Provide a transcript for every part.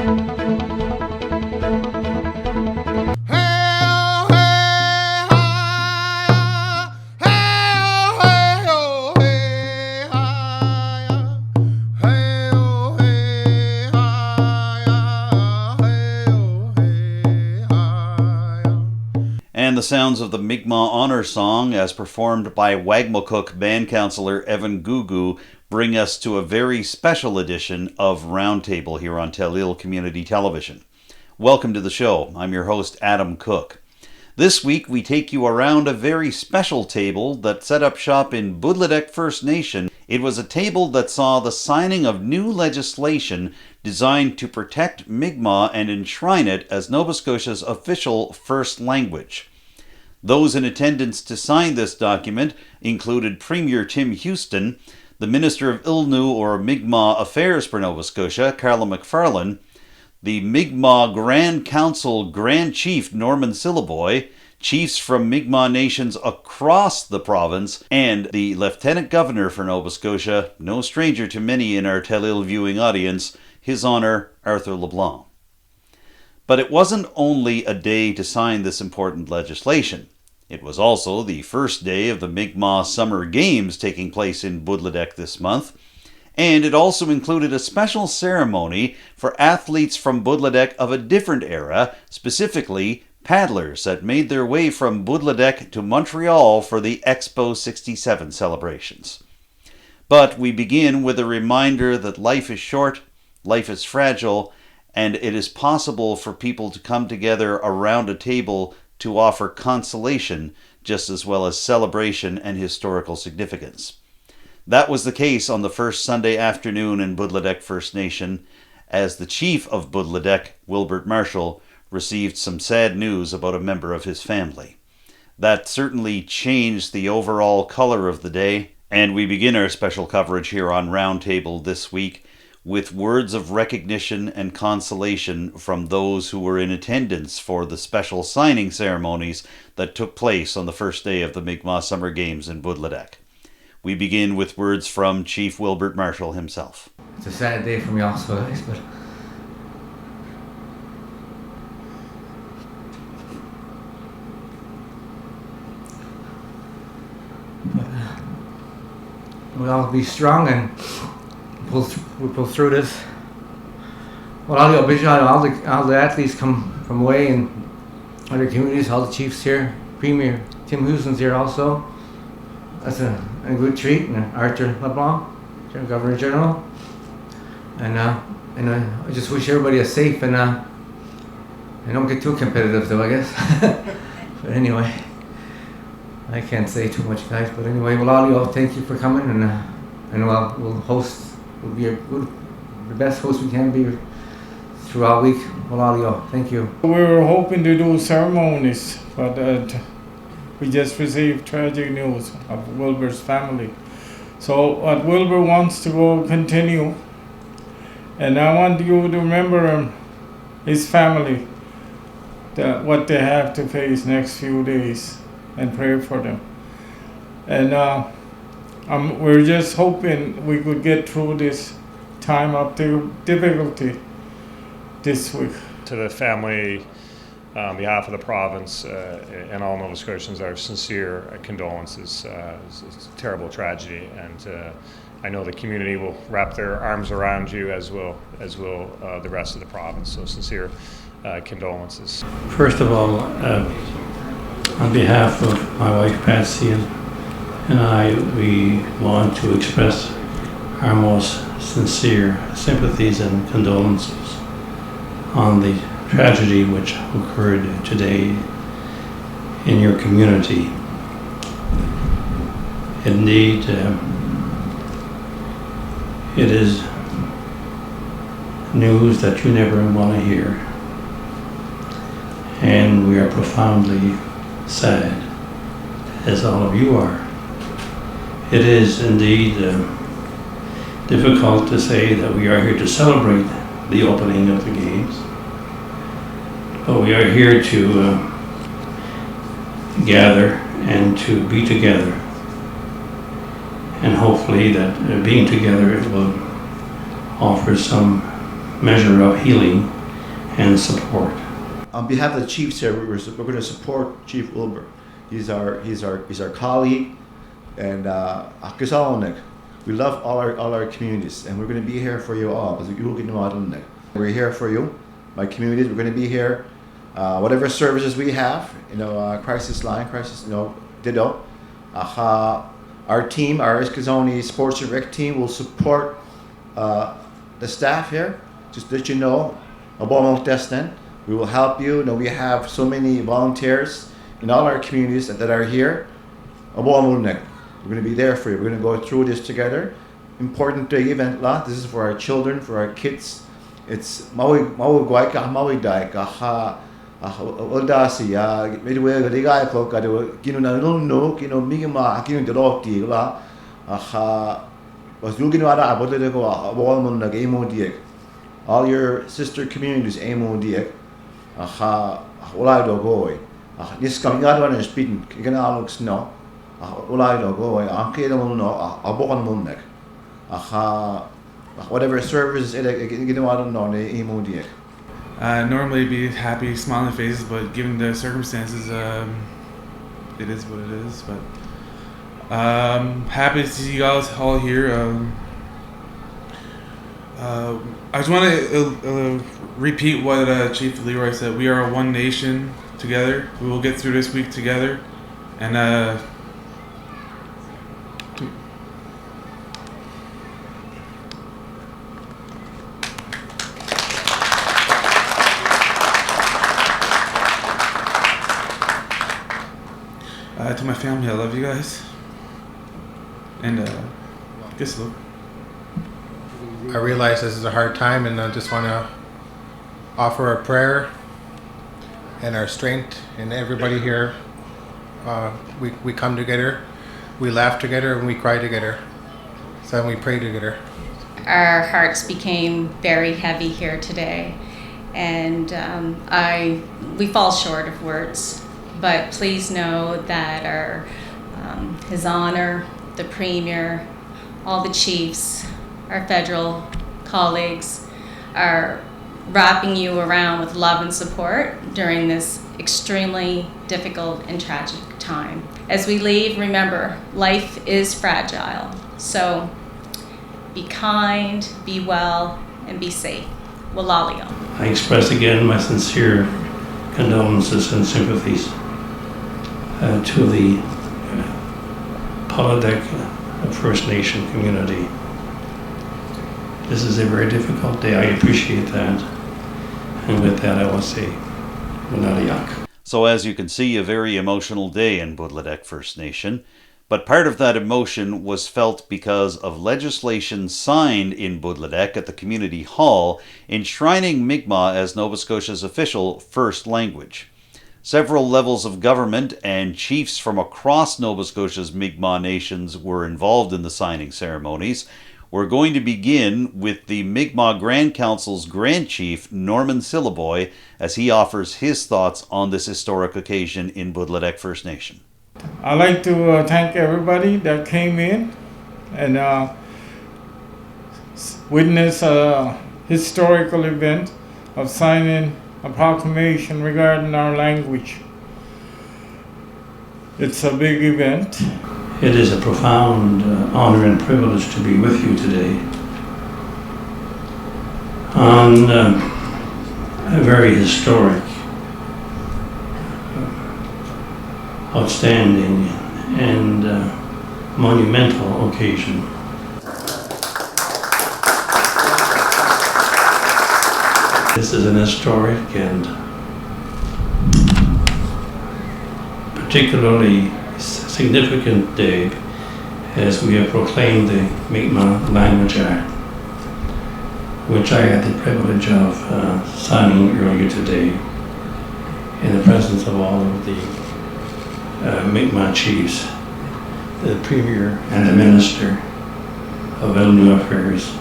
And the sounds of the Mi'kmaq Honor Song, as performed by Paq'tn'kek band councillor Evan Gugu, bring us to a very special edition of Roundtable here on Telil Community Television. Welcome to the show. I'm your host, Adam Cooke. This week we take you around a very special table that set up shop in Potlotek First Nation. It was a table that saw the signing of new legislation designed to protect Mi'kmaq and enshrine it as Nova Scotia's official first language. Those in attendance to sign this document included Premier Tim Houston, the Minister of Ilnu or Mi'kmaq Affairs for Nova Scotia, Carla McFarlane, the Mi'kmaq Grand Council Grand Chief Norman Syliboy, chiefs from Mi'kmaq nations across the province, and the Lieutenant Governor for Nova Scotia, no stranger to many in our Telil viewing audience, His Honour Arthur LeBlanc. But it wasn't only a day to sign this important legislation. It was also the first day of the Mi'kmaq Summer Games taking place in Potlotek this month, and it also included a special ceremony for athletes from Potlotek of a different era, specifically paddlers that made their way from Potlotek to Montreal for the Expo 67 celebrations. But we begin with a reminder that life is short, life is fragile, and it is possible for people to come together around a table to offer consolation just as well as celebration and historical significance. That was the case on the first Sunday afternoon in Potlotek First Nation, as the chief of Potlotek, Wilbert Marshall, received some sad news about a member of his family. That certainly changed the overall color of the day, and we begin our special coverage here on Roundtable this week with words of recognition and consolation from those who were in attendance for the special signing ceremonies that took place on the first day of the Mi'kmaq Summer Games in Potlotek. We begin with words from Chief Wilbert Marshall himself. It's a sad day for me also, guys, but we'll all be strong and we'll pull through this. Well, all the athletes come from away and other communities, all the chiefs here, Premier Tim Houston's here also. That's a good treat, and Arthur LeBlanc, Governor General. And I just wish everybody a safe and don't get too competitive though, I guess. But anyway, I can't say too much, guys. But anyway, well, all of y'all, thank you for coming, and we'll host. We'll be the best host we can be throughout the week. Well, all of y'all, thank you. We were hoping to do ceremonies, but we just received tragic news of Wilbur's family. So what Wilbur wants to go continue, and I want you to remember his family, what they have to face next few days, and pray for them. And we're just hoping we could get through this time of difficulty this week. To the family, on behalf of the province and all Nova Scotians, our sincere condolences. It's a terrible tragedy, and I know the community will wrap their arms around you, as will the rest of the province. So sincere condolences. First of all, on behalf of my wife Patsy and I, we want to express our most sincere sympathies and condolences on the tragedy which occurred today in your community. Indeed, it is news that you never want to hear, and we are profoundly sad, as all of you are. It is indeed difficult to say that we are here to celebrate the opening of the games, but we are here to gather and to be together, and hopefully that being together it will offer some measure of healing and support. On behalf of the chiefs here, we're going to support Chief Wilbur. He's our colleague, and we love all our communities, and we're going to be here for you all. We're here for you, my communities. We're going to be here, whatever services we have, crisis line, ditto. Our team, our Eskazoni Sports and Rec team, will support the staff here. Just to let you know, we will help you. We have so many volunteers in all our communities that are here. We're going to be there for you. We're going to go through this together. Important day event. This is for our children, for our kids. It's all your sister communities this coming out one is speaking whatever services normally be happy, smiling faces, but given the circumstances, it is what it is. But happy to see you guys all here. I just want to repeat what Chief Leroy said. We are one nation together. We will get through this week together, and to my family, I love you guys, and guess so. I realize this is a hard time, and I just want to offer a prayer and our strength, and everybody here. We come together, we laugh together, and we cry together. So we pray together. Our hearts became very heavy here today, and we fall short of words. But please know that our His Honor, the Premier, all the chiefs, our federal colleagues are wrapping you around with love and support during this extremely difficult and tragic time. As we leave, remember, life is fragile. So be kind, be well, and be safe. Walalio. I express again my sincere condolences and sympathies to the Potlotek First Nation community. This is a very difficult day. I appreciate that. And with that, I will say, Manaliak. So as you can see, a very emotional day in Potlotek First Nation. But part of that emotion was felt because of legislation signed in Potlotek at the Community Hall enshrining Mi'kmaq as Nova Scotia's official first language. Several levels of government and chiefs from across Nova Scotia's Mi'kmaq nations were involved in the signing ceremonies. We're going to begin with the Mi'kmaq Grand Council's Grand Chief, Norman Syllaboy, as he offers his thoughts on this historic occasion in Potlotek First Nation. I'd like to thank everybody that came in and witnessed a historical event of signing a proclamation regarding our language. It's a big event. It is a profound honor and privilege to be with you today on a very historic, outstanding, and monumental occasion. This is an historic and particularly significant day as we have proclaimed the Mi'kmaq Language Act, which I had the privilege of signing earlier today in the presence of all of the Mi'kmaq chiefs, the Premier and the Minister of Elderly Affairs,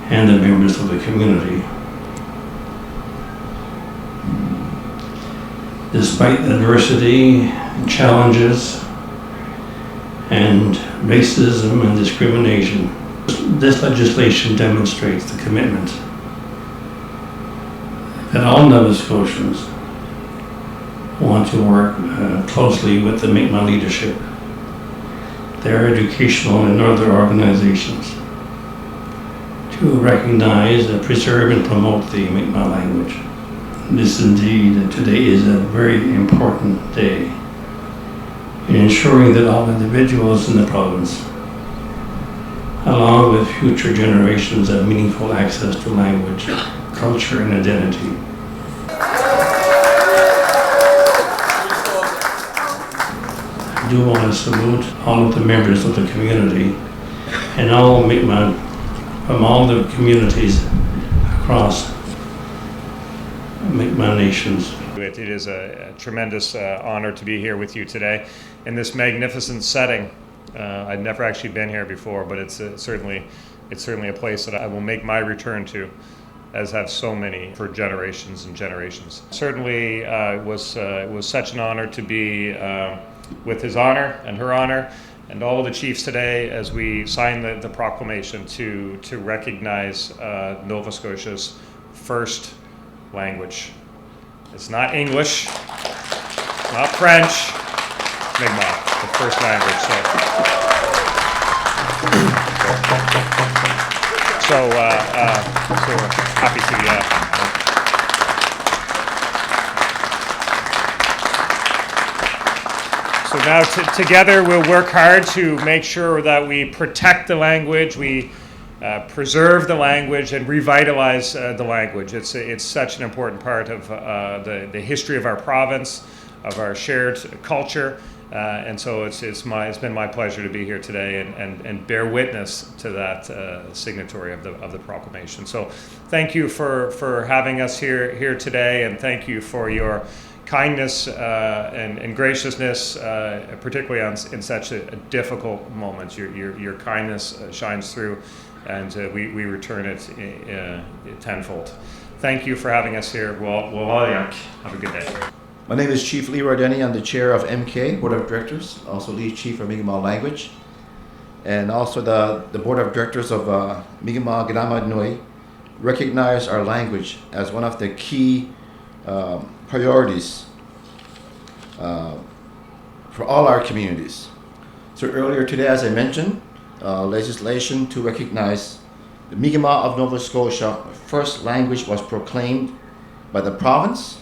and the members of the community. Despite adversity, challenges, and racism and discrimination, this legislation demonstrates the commitment that all Nova Scotians want to work closely with the Mi'kmaq leadership, their educational and other organizations, to recognize, preserve, and promote the Mi'kmaq language. This indeed, today is a very important day in ensuring that all individuals in the province, along with future generations, have meaningful access to language, culture, and identity. I do want to salute all of the members of the community and all Mi'kmaq from all the communities across Mi'kmaq nations. It is a tremendous honor to be here with you today in this magnificent setting. I've never actually been here before, but it's certainly a place that I will make my return to, as have so many for generations and generations. Certainly it was such an honor to be with His Honor and Her Honor and all of the chiefs today as we sign the proclamation to recognize Nova Scotia's first language. It's not English, it's not French, it's Mi'kmaq, the first language. So happy to. So now together we'll work hard to make sure that we protect the language, we preserve the language, and revitalize the language. It's such an important part of the history of our province, of our shared culture, and so it's been my pleasure to be here today and bear witness to that signatory of the proclamation. So thank you for having us here today, and thank you for your kindness and graciousness, particularly in such a difficult moment. Your kindness shines through, and we return it tenfold. Thank you for having us here. Have a good day. My name is Chief Leroy Denny. I'm the chair of MK, Board of Directors, also lead chief of Mi'kmaq Language, and also the Board of Directors of Mi'kmaq G'namad Nui recognize our language as one of the key priorities for all our communities. So earlier today, as I mentioned, legislation to recognize the Mi'kmaq of Nova Scotia first language was proclaimed by the province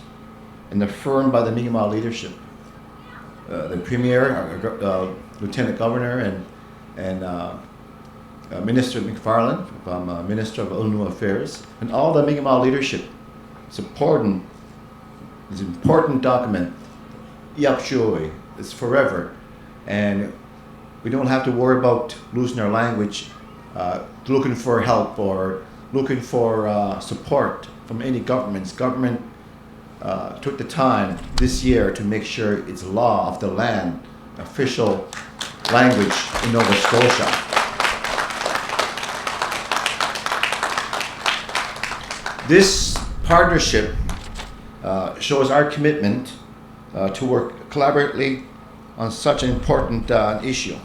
and affirmed by the Mi'kmaq leadership. The Premier, Lieutenant Governor, and Minister McFarland, from Minister of Ulnu Affairs, and all the Mi'kmaq leadership supporting this important document. Yapshui, it's forever, and we don't have to worry about losing our language, looking for help or looking for support from any governments. Government took the time this year to make sure it's law of the land, official language in Nova Scotia. This partnership shows our commitment to work collaboratively on such an important issue.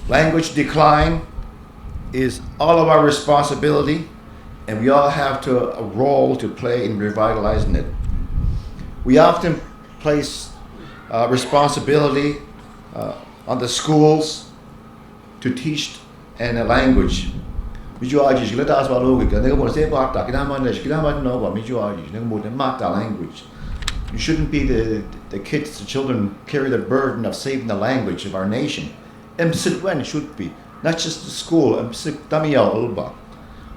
Language decline is all of our responsibility, and we all have a role to play in revitalizing it. We often place responsibility on the schools to teach in a language. Language. You shouldn't be the kids, the children carry the burden of saving the language of our nation. When should be, not just the school.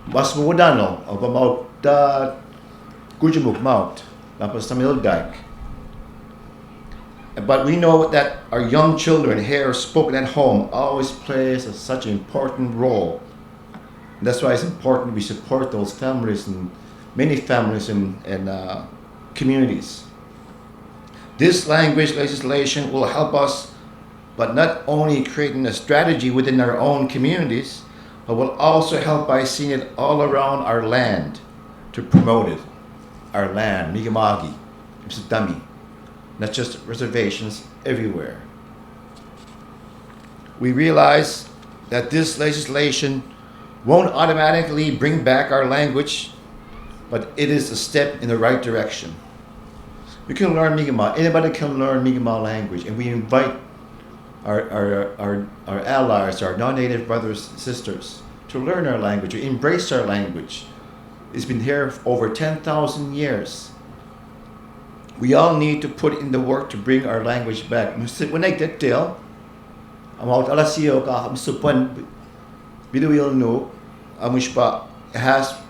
Mas mudano about Gujamuk Mount, but we know that our young children here spoken at home always plays such an important role. And that's why it's important we support those families and many families and communities. This language legislation will help us, but not only creating a strategy within our own communities, but will also help by seeing it all around our land to promote it. Our land, Mi'kma'ki, Msidami, not just reservations, everywhere. We realize that this legislation won't automatically bring back our language, but it is a step in the right direction. We can learn Mi'kmaq. Anybody can learn Mi'kmaq language, and we invite our allies, our non-native brothers and sisters, to learn our language, to embrace our language. It's been here for over 10,000 years. We all need to put in the work to bring our language back. When I get there,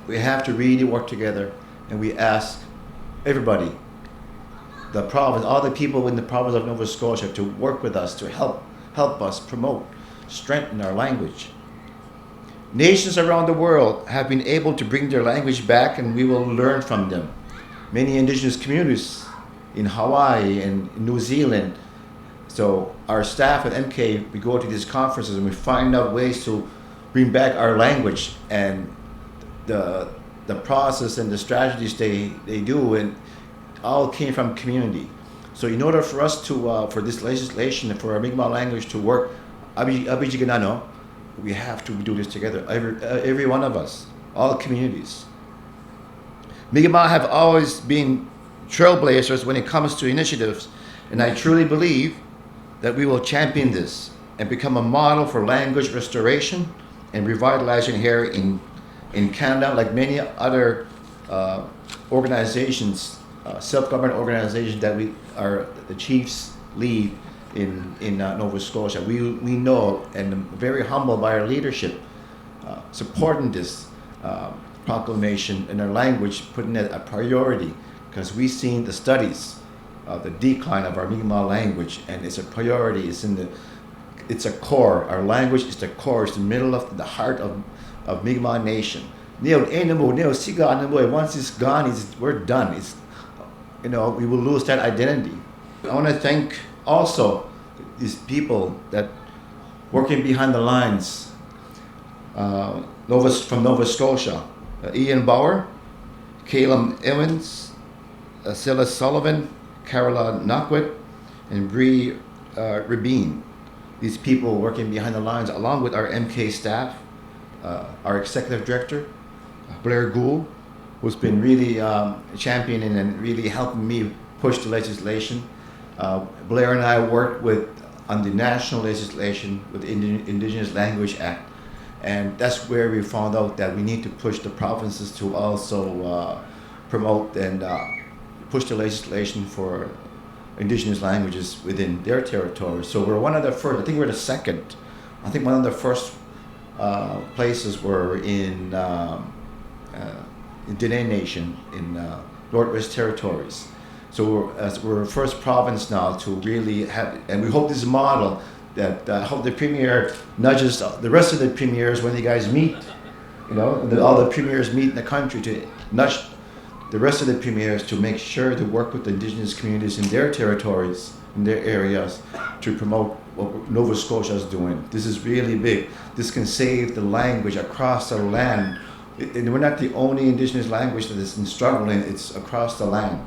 we have to really work together, and we ask everybody, the province, all the people in the province of Nova Scotia, to work with us, to help us promote, strengthen our language. Nations around the world have been able to bring their language back, and we will learn from them. Many Indigenous communities in Hawaii and New Zealand. So our staff at MK, we go to these conferences and we find out ways to bring back our language, and the process and the strategies they do, and all came from community. So in order for us to, for this legislation, for our Mi'kmaq language to work, we have to do this together, every one of us, all communities. Mi'kmaq have always been trailblazers when it comes to initiatives, and I truly believe that we will champion this and become a model for language restoration and revitalization here in Canada, like many other organizations, self-government organizations that the chiefs lead in Nova Scotia. We know, and I'm very humbled by our leadership supporting this proclamation and our language, putting it a priority, because we've seen the studies of the decline of our Mi'kmaq language, and it's a priority. It's a core. Our language is the core. It's the middle of the heart of Mi'kmaq Nation. Once it's gone, we're done. We will lose that identity. I want to thank also these people that working behind the lines. From Nova Scotia, Ian Bauer, Caleb Evans, Silas Sullivan, Carola Knockwit, and Bree Rabin. These people working behind the lines, along with our MK staff, our executive director, Blair Gould, who's been really championing and really helping me push the legislation. Blair and I worked on the national legislation with the Indigenous Language Act, and that's where we found out that we need to push the provinces to also promote and push the legislation for Indigenous languages within their territory. So we're one of the first, I think we're the second. I think one of the first places were in Dene Nation in Northwest Territories. So we're first province now to really have, and we hope this model that I hope the Premier nudges the rest of the premiers when you guys meet, all the premiers meet in the country, to nudge the rest of the premiers to make sure to work with the Indigenous communities in their territories, in their areas, to promote what Nova Scotia is doing. This is really big. This can save the language across the land. And we're not the only Indigenous language that is struggling, it's across the land.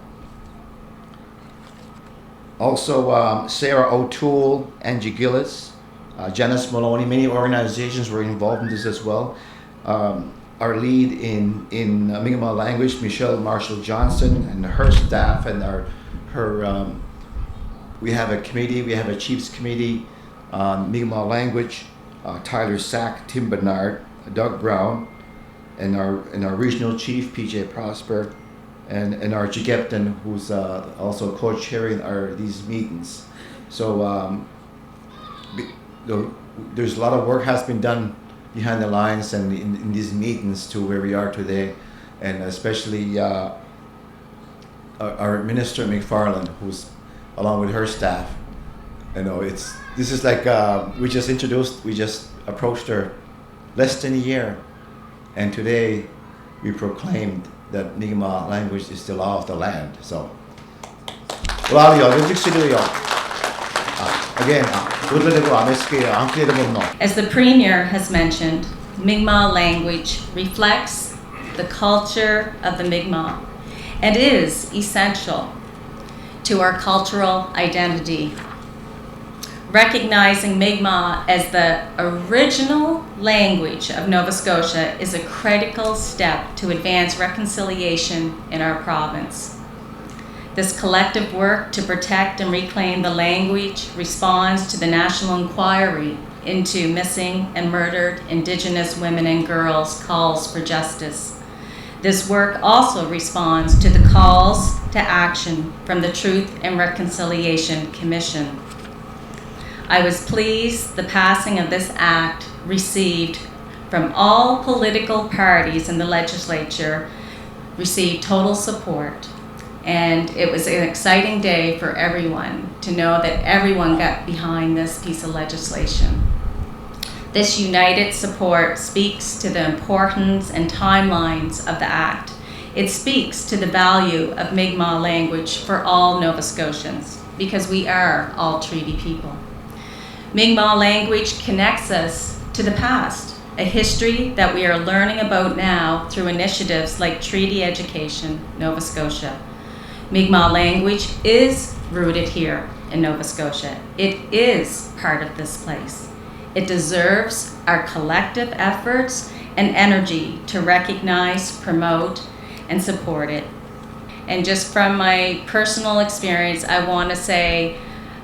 Also, Sarah O'Toole, Angie Gillis, Janice Maloney, many organizations were involved in this as well. Our lead in Mi'kmaq language, Michelle Marshall Johnson, and her staff, and we have a committee, we have a Chiefs Committee on Mi'kmaq language, Tyler Sack, Tim Bernard, Doug Brown, and our regional chief, PJ Prosper, and our Jigepton, who's also co-chairing these meetings. So there's a lot of work has been done behind the lines and in these meetings to where we are today, and especially our Minister McFarland, who's along with her staff. This is like we just approached her less than a year, and today we proclaimed that Mi'kmaq language is the law of the land. So, as the Premier has mentioned, Mi'kmaq language reflects the culture of the Mi'kmaq and is essential to our cultural identity. recognizing Mi'kmaq as the original language of Nova Scotia is a critical step to advance reconciliation in our province. This collective work to protect and reclaim the language responds to the national inquiry into missing and murdered Indigenous women and girls' calls for justice. This work also responds to the calls to action from the Truth and Reconciliation Commission. I was pleased the passing of this act received from all political parties in the legislature received total support. And it was an exciting day for everyone to know that everyone got behind this piece of legislation. This united support speaks to the importance and timelines of the act. It speaks to the value of Mi'kmaq language for all Nova Scotians, because we are all treaty people. Mi'kmaq language connects us to the past, a history that we are learning about now through initiatives like Treaty Education Nova Scotia. Mi'kmaq language is rooted here in Nova Scotia. It is part of this place. It deserves our collective efforts and energy to recognize, promote, and support it. And just from my personal experience, I want to say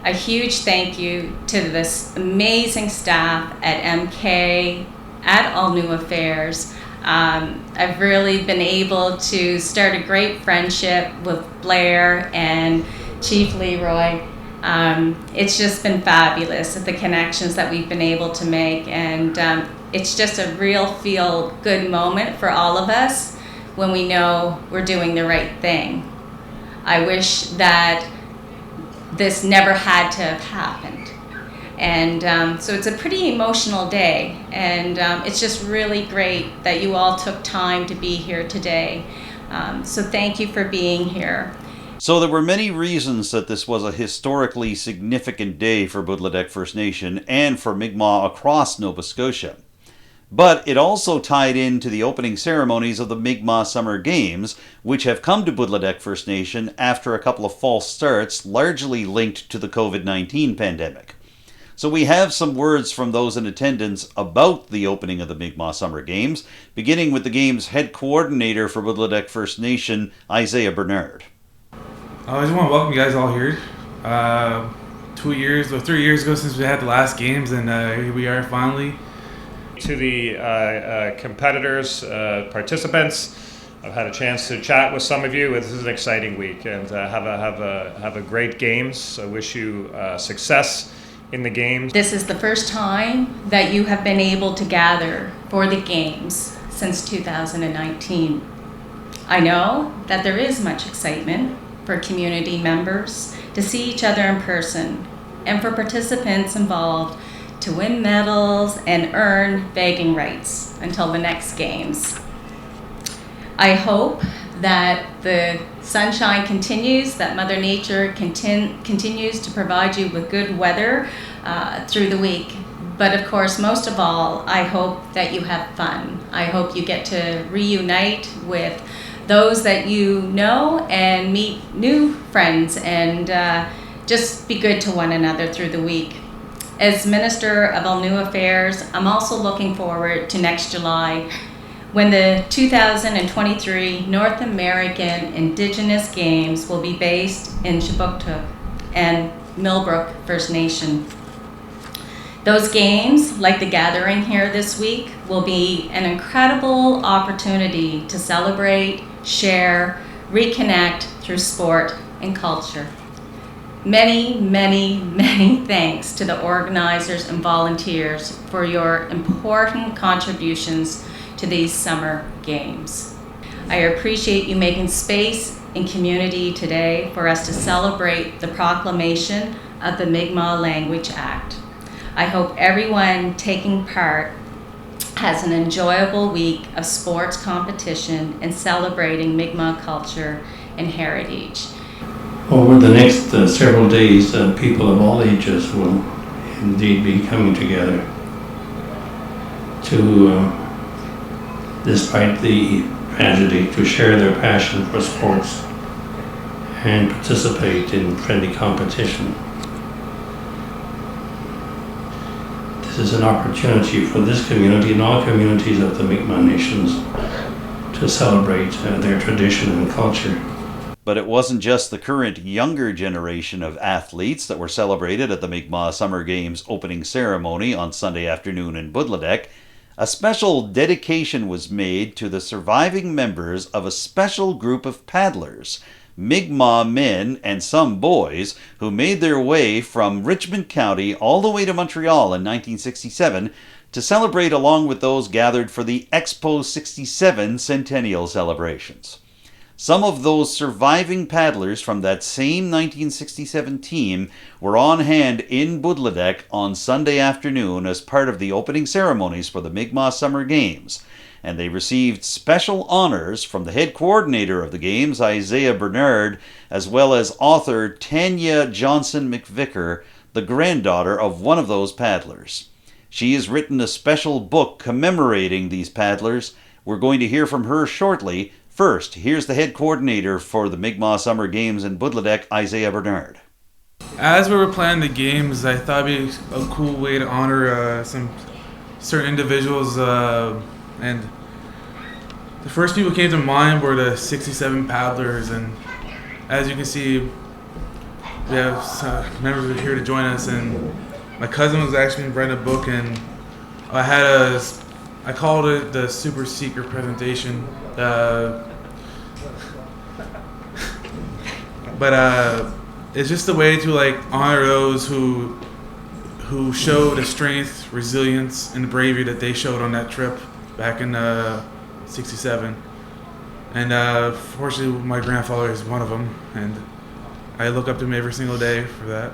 a huge thank you to this amazing staff at MK, at All New Affairs. I've really been able to start a great friendship with Blair and Chief Leroy. It's just been fabulous, the connections that we've been able to make, and it's just a real feel-good moment for all of us when we know we're doing the right thing. I wish that this never had to have happened. And so it's a pretty emotional day, and it's just really great that you all took time to be here today. So thank you for being here. So there were many reasons that this was a historically significant day for Potlotek First Nation and for Mi'kmaq across Nova Scotia. But it also tied into the opening ceremonies of the Mi'kmaq Summer Games, which have come to Potlotek First Nation after a couple of false starts, largely linked to the COVID-19 pandemic. So we have some words from those in attendance about the opening of the Mi'kmaq Summer Games, beginning with the game's head coordinator for Potlotek First Nation, Isaiah Bernard. I just want to welcome you guys all here. 3 years ago since we had the last games, and here we are finally. To the competitors, participants, I've had a chance to chat with some of you. This is an exciting week, and have a great games. I wish you success in the games. This is the first time that you have been able to gather for the games since 2019. I know that there is much excitement for community members to see each other in person, and for participants involved to win medals and earn begging rights until the next games. I hope that the sunshine continues, that Mother Nature continues to provide you with good weather through the week. But of course, most of all, I hope that you have fun. I hope you get to reunite with those that you know and meet new friends, and just be good to one another through the week. As Minister of All New Affairs, I'm also looking forward to next July, when the 2023 North American Indigenous Games will be based in Paq'tn'kek and Millbrook First Nation. Those games, like the gathering here this week, will be an incredible opportunity to celebrate, share, reconnect through sport and culture. Many, many, many thanks to the organizers and volunteers for your important contributions to these summer games. I appreciate you making space in community today for us to celebrate the proclamation of the Mi'kmaq Language Act. I hope everyone taking part has an enjoyable week of sports competition and celebrating Mi'kmaq culture and heritage. Over the next several days, people of all ages will indeed be coming together to, despite the tragedy, to share their passion for sports and participate in friendly competition. is an opportunity for this community and all communities of the Mi'kmaq Nations to celebrate their tradition and culture. But it wasn't just the current younger generation of athletes that were celebrated at the Mi'kmaq Summer Games opening ceremony on Sunday afternoon in Potlotek. A special dedication was made to the surviving members of a special group of paddlers, Mi'kmaq men and some boys, who made their way from Richmond County all the way to Montreal in 1967 to celebrate along with those gathered for the Expo 67 centennial celebrations. Some of those surviving paddlers from that same 1967 team were on hand in Potlotek on Sunday afternoon as part of the opening ceremonies for the Mi'kmaq Summer Games, and they received special honors from the head coordinator of the Games, Isaiah Bernard, as well as author Tanya Johnson McVicker, the granddaughter of one of those paddlers. She has written a special book commemorating these paddlers. We're going to hear from her shortly. First, here's the head coordinator for the Mi'kmaq Summer Games in Potlotek, Isaiah Bernard. As we were planning the games, I thought it'd be a cool way to honor some certain individuals, and the first people who came to mind were the 67 paddlers, and as you can see, we have some members here to join us, and my cousin was actually writing a book, and I called it the Super Seeker presentation. But it's just a way to honor those who showed the strength, resilience, and the bravery that they showed on that trip back in '67. And fortunately, my grandfather is one of them, and I look up to him every single day for that.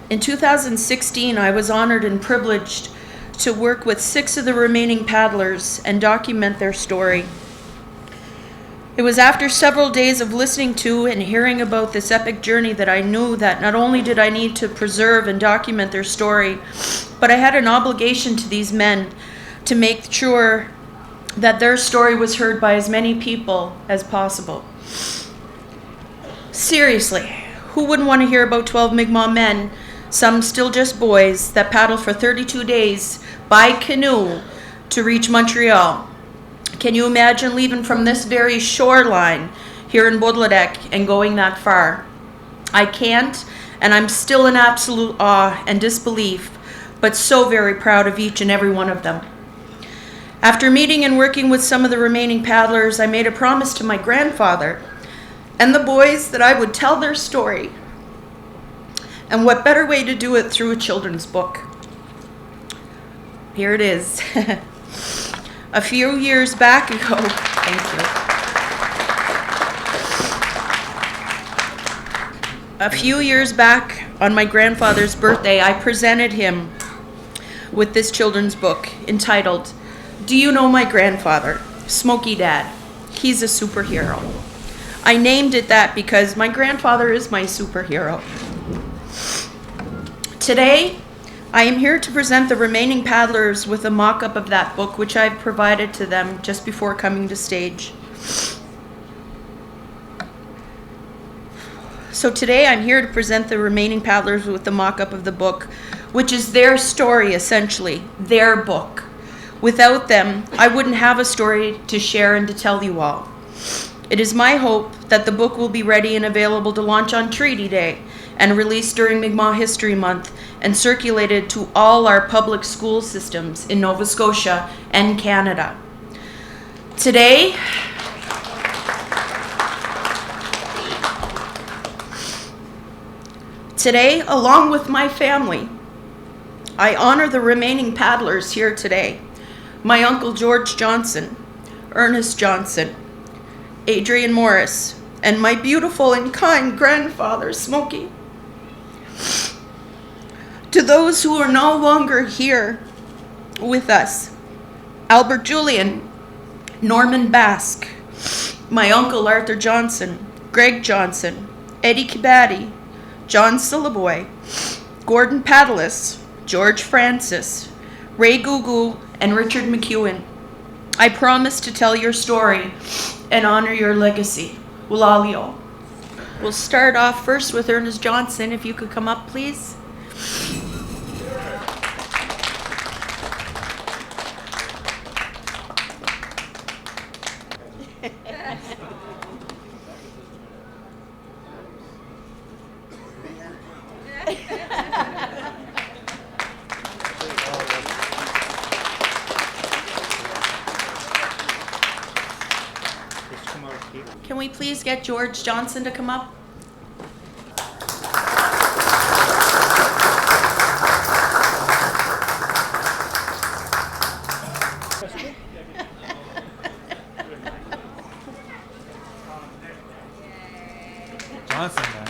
In 2016, I was honored and privileged to work with 6 of the remaining paddlers and document their story. It was after several days of listening to and hearing about this epic journey that I knew that not only did I need to preserve and document their story, but I had an obligation to these men to make sure that their story was heard by as many people as possible. Seriously, who wouldn't want to hear about 12 Mi'kmaq men, some still just boys, that paddled for 32 days by canoe to reach Montreal? Can you imagine leaving from this very shoreline here in Potlotek and going that far? I can't, and I'm still in absolute awe and disbelief, but so very proud of each and every one of them. After meeting and working with some of the remaining paddlers, I made a promise to my grandfather and the boys that I would tell their story. And what better way to do it through a children's book? Here it is. A few years back ago, thank you. A few years back, on my grandfather's birthday, I presented him with this children's book entitled, "Do You Know My Grandfather? Smokey Dad. He's a Superhero." I named it that because my grandfather is my superhero. Today, I am here to present the remaining paddlers with a mock-up of that book, which I've provided to them just before coming to stage. So today I'm here to present the remaining paddlers with the mock-up of the book, which is their story, essentially, their book. Without them, I wouldn't have a story to share and to tell you all. It is my hope that the book will be ready and available to launch on Treaty Day and released during Mi'kmaq History Month and circulated to all our public school systems in Nova Scotia and Canada. Today, along with my family, I honor the remaining paddlers here today. My Uncle George Johnson, Ernest Johnson, Adrian Morris, and my beautiful and kind grandfather, Smokey. To those who are no longer here with us, Albert Julian, Norman Basque, my uncle Arthur Johnson, Greg Johnson, Eddie Kibati, John Syllaboy, Gordon Padalis, George Francis, Ray Gugu, and Richard McEwen. I promise to tell your story and honor your legacy. Wulalio. We'll start off first with Ernest Johnson. If you could come up, please. Can we please get George Johnson to come up? Johnson, man.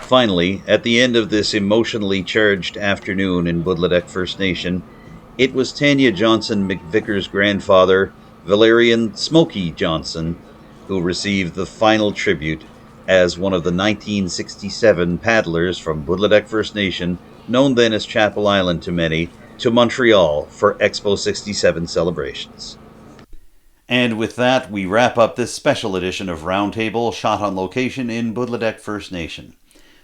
Finally, at the end of this emotionally charged afternoon in Potlotek First Nation, it was Tanya Johnson McVicker's grandfather, Valerian Smoky Johnson, who received the final tribute as one of the 1967 paddlers from Potlotek First Nation, known then as Chapel Island to many, to Montreal for Expo 67 celebrations. And with that, we wrap up this special edition of Roundtable, shot on location in Potlotek First Nation.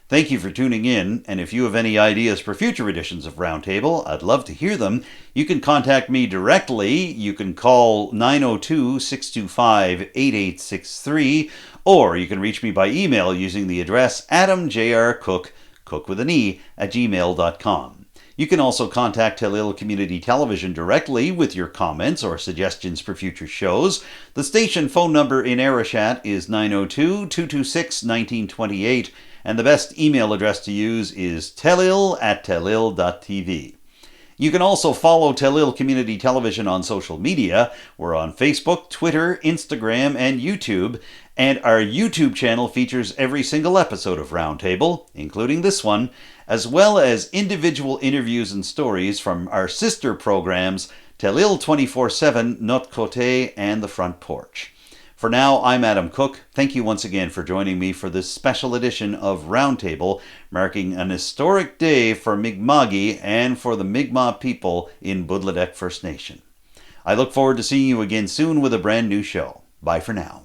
Thank you for tuning in, and if you have any ideas for future editions of Roundtable, I'd love to hear them. You can contact me directly. You can call 902-625-8863, or you can reach me by email using the address adamjrcooke, cook with an E, @gmail.com. You can also contact Telil Community Television directly with your comments or suggestions for future shows. The station phone number in Arashat is 902-226-1928, and the best email address to use is telil@telil.tv. You can also follow Telil Community Television on social media. We're on Facebook, Twitter, Instagram, and YouTube, and our YouTube channel features every single episode of Roundtable, including this one, as well as individual interviews and stories from our sister programs, Telil 24/7, Notre Côté, and The Front Porch. For now, I'm Adam Cooke. Thank you once again for joining me for this special edition of Roundtable, marking an historic day for Mi'kma'ki and for the Mi'kmaq people in Potlotek First Nation. I look forward to seeing you again soon with a brand new show. Bye for now.